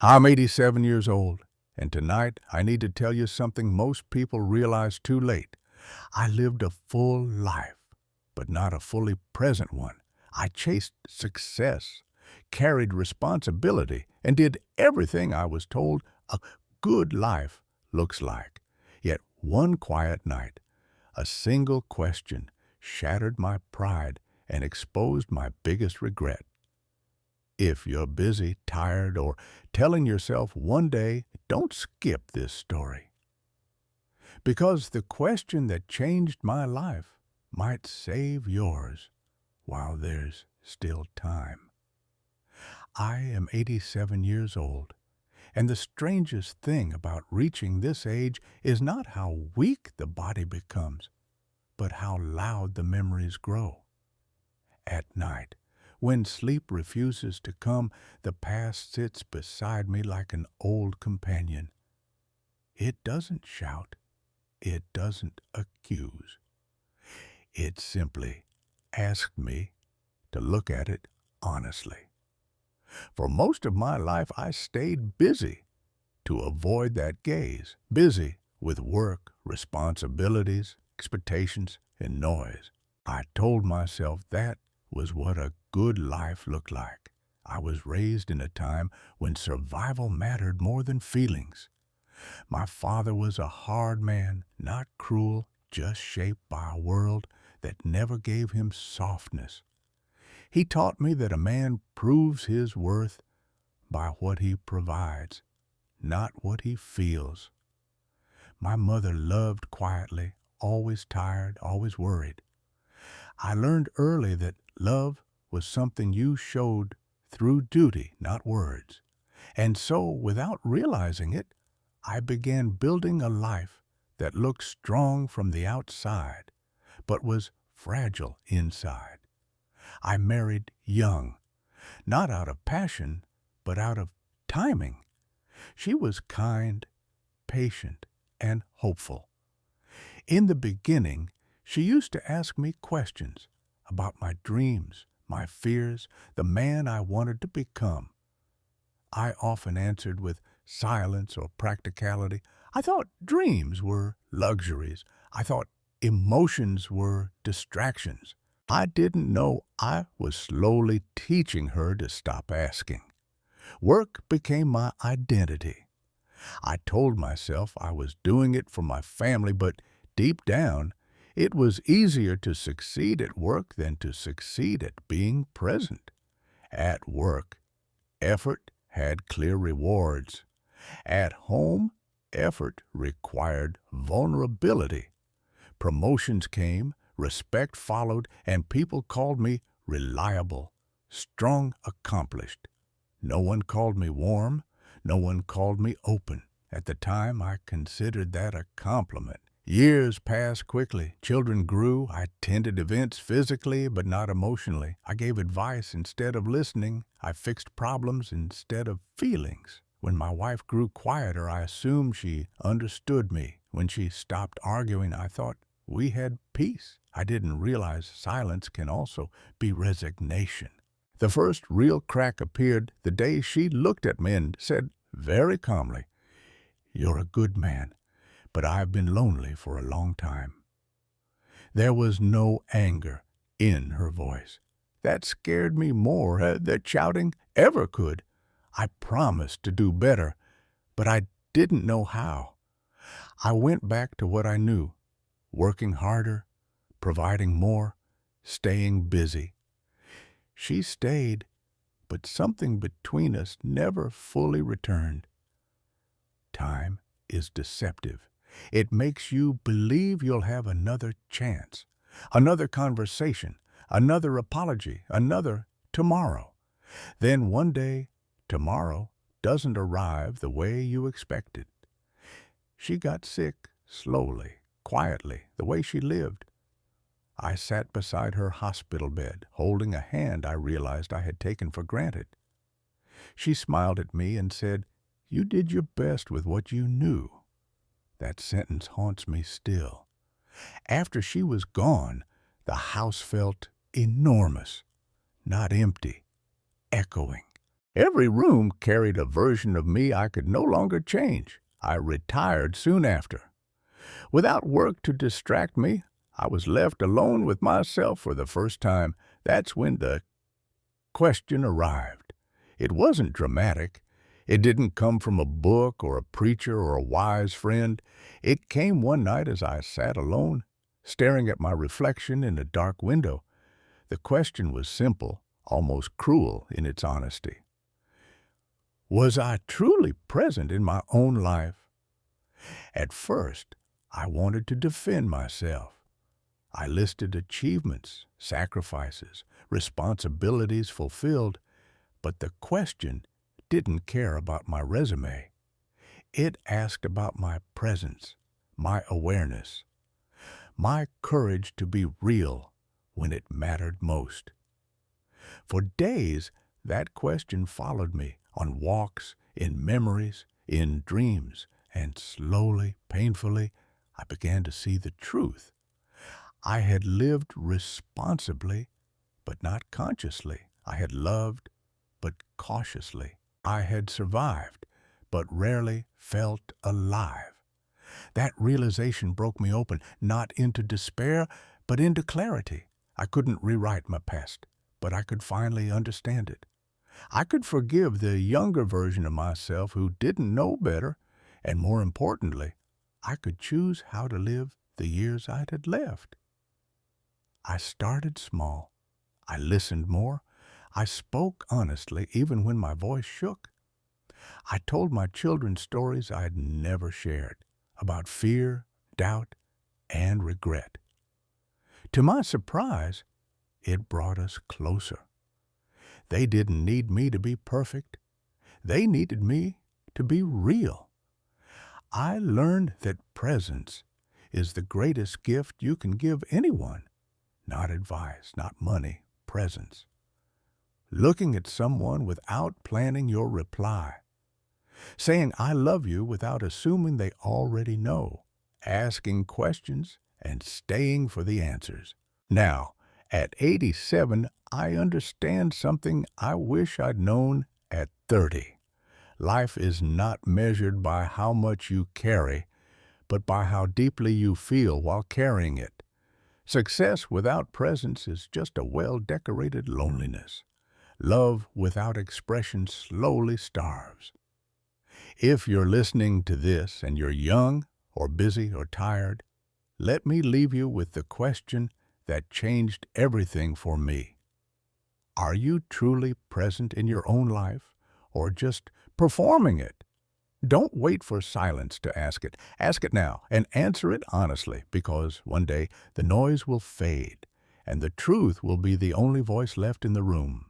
I'm 87 years old, and tonight I need to tell you something most people realize too late. I lived a full life, but not a fully present one. I chased success, carried responsibility, and did everything I was told a good life looks like. Yet one quiet night, a single question shattered my pride and exposed my biggest regret. If you're busy, tired, or telling yourself one day, don't skip this story. Because the question that changed my life might save yours while there's still time. I am 87 years old, and the strangest thing about reaching this age is not how weak the body becomes, but how loud the memories grow. At night, when sleep refuses to come, the past sits beside me like an old companion. It doesn't shout. It doesn't accuse. It simply asked me to look at it honestly. For most of my life, I stayed busy to avoid that gaze, busy with work, responsibilities, expectations, and noise. I told myself that was what a good life looked like. I was raised in a time when survival mattered more than feelings. My father was a hard man, not cruel, just shaped by a world that never gave him softness. He taught me that a man proves his worth by what he provides, not what he feels. My mother loved quietly, always tired, always worried. I learned early that love was something you showed through duty, not words. And so, without realizing it, I began building a life that looked strong from the outside, but was fragile inside. I married young, not out of passion, but out of timing. She was kind, patient, and hopeful. In the beginning, she used to ask me questions about my dreams, my fears, the man I wanted to become. I often answered with silence or practicality. I thought dreams were luxuries. I thought emotions were distractions. I didn't know I was slowly teaching her to stop asking. Work became my identity. I told myself I was doing it for my family, but deep down, it was easier to succeed at work than to succeed at being present. At work, effort had clear rewards. At home, effort required vulnerability. Promotions came, respect followed, and people called me reliable, strong, accomplished. No one called me warm. No one called me open. At the time, I considered that a compliment. Years passed quickly. Children grew. I attended events physically, but not emotionally. I gave advice instead of listening. I fixed problems instead of feelings. When my wife grew quieter, I assumed she understood me. When she stopped arguing, I thought we had peace. I didn't realize silence can also be resignation. The first real crack appeared the day she looked at me and said very calmly, "You're a good man, but I've been lonely for a long time." There was no anger in her voice. That scared me more than shouting ever could. I promised to do better, but I didn't know how. I went back to what I knew, working harder, providing more, staying busy. She stayed, but something between us never fully returned. Time is deceptive. It makes you believe you'll have another chance, another conversation, another apology, another tomorrow. Then one day, tomorrow doesn't arrive the way you expected. She got sick slowly, quietly, the way she lived. I sat beside her hospital bed, holding a hand I realized I had taken for granted. She smiled at me and said, "You did your best with what you knew." That sentence haunts me still. After she was gone, the house felt enormous, not empty, echoing. Every room carried a version of me I could no longer change. I retired soon after. Without work to distract me, I was left alone with myself for the first time. That's when the question arrived. It wasn't dramatic. It didn't come from a book or a preacher or a wise friend. It came one night as I sat alone, staring at my reflection in a dark window. The question was simple, almost cruel in its honesty. Was I truly present in my own life? At first, I wanted to defend myself. I listed achievements, sacrifices, responsibilities fulfilled, but the question didn't care about my resume. It asked about my presence, my awareness, my courage to be real when it mattered most. For days, that question followed me on walks, in memories, in dreams, and slowly, painfully, I began to see the truth. I had lived responsibly, but not consciously. I had loved, but cautiously. I had survived, but rarely felt alive. That realization broke me open, not into despair, but into clarity. I couldn't rewrite my past, but I could finally understand it. I could forgive the younger version of myself who didn't know better, and more importantly, I could choose how to live the years I had left. I started small. I listened more. I spoke honestly, even when my voice shook. I told my children stories I'd never shared, about fear, doubt, and regret. To my surprise, it brought us closer. They didn't need me to be perfect. They needed me to be real. I learned that presence is the greatest gift you can give anyone. Not advice, not money, presence. Looking at someone without planning your reply. Saying I love you without assuming they already know. Asking questions and staying for the answers. Now, at 87, I understand something I wish I'd known at 30. Life is not measured by how much you carry, but by how deeply you feel while carrying it. Success without presence is just a well-decorated loneliness. Love without expression slowly starves. If you're listening to this and you're young or busy or tired, let me leave you with the question that changed everything for me. Are you truly present in your own life or just performing it? Don't wait for silence to ask it. Ask it now and answer it honestly, because one day the noise will fade and the truth will be the only voice left in the room.